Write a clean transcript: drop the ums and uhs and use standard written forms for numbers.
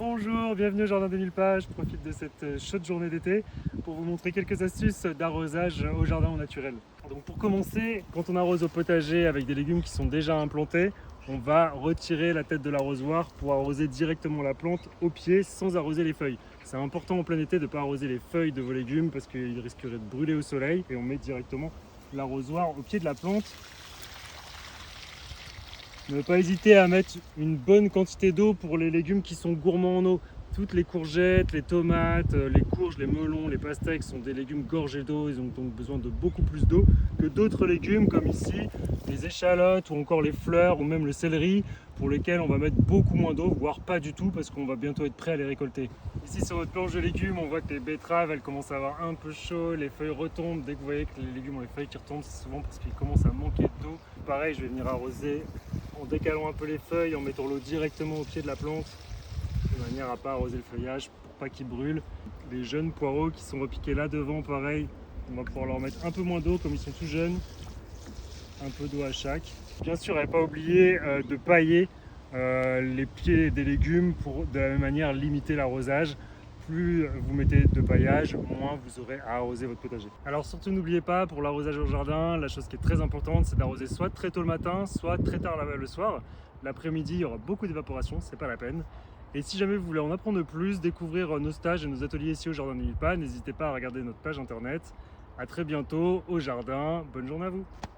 Bonjour, bienvenue au Jardin des Mille Pas. Je profite de cette chaude journée d'été pour vous montrer quelques astuces d'arrosage au jardin au naturel. Donc pour commencer, quand on arrose au potager avec des légumes qui sont déjà implantés, on va retirer la tête de l'arrosoir pour arroser directement la plante au pied sans arroser les feuilles. C'est important en plein été de ne pas arroser les feuilles de vos légumes parce qu'ils risqueraient de brûler au soleil, et on met directement l'arrosoir au pied de la plante. Ne pas hésiter à mettre une bonne quantité d'eau pour les légumes qui sont gourmands en eau. Toutes les courgettes, les tomates, les courges, les melons, les pastèques sont des légumes gorgés d'eau. Ils ont donc besoin de beaucoup plus d'eau que d'autres légumes comme ici les échalotes ou encore les fleurs ou même le céleri, pour lesquels on va mettre beaucoup moins d'eau, voire pas du tout, parce qu'on va bientôt être prêt à les récolter. Ici sur notre planche de légumes, on voit que les betteraves elles commencent à avoir un peu chaud, les feuilles retombent. Dès que vous voyez que les légumes ont les feuilles qui retombent, c'est souvent parce qu'ils commencent à manquer d'eau. Pareil, je vais venir arroser en décalant un peu les feuilles, en mettant l'eau directement au pied de la plante, de manière à ne pas arroser le feuillage pour pas qu'il brûle. Les jeunes poireaux qui sont repiqués là devant, pareil, on va pouvoir leur mettre un peu moins d'eau comme ils sont tout jeunes, un peu d'eau à chaque. Bien sûr, et pas oublier de pailler les pieds des légumes pour de la même manière limiter l'arrosage. Plus vous mettez de paillage, moins vous aurez à arroser votre potager. Alors surtout n'oubliez pas, pour l'arrosage au jardin, la chose qui est très importante, c'est d'arroser soit très tôt le matin, soit très tard le soir. L'après-midi, il y aura beaucoup d'évaporation, c'est pas la peine. Et si jamais vous voulez en apprendre plus, découvrir nos stages et nos ateliers ici au Jardin des Mille Pas, n'hésitez pas à regarder notre page internet. A très bientôt au jardin, bonne journée à vous.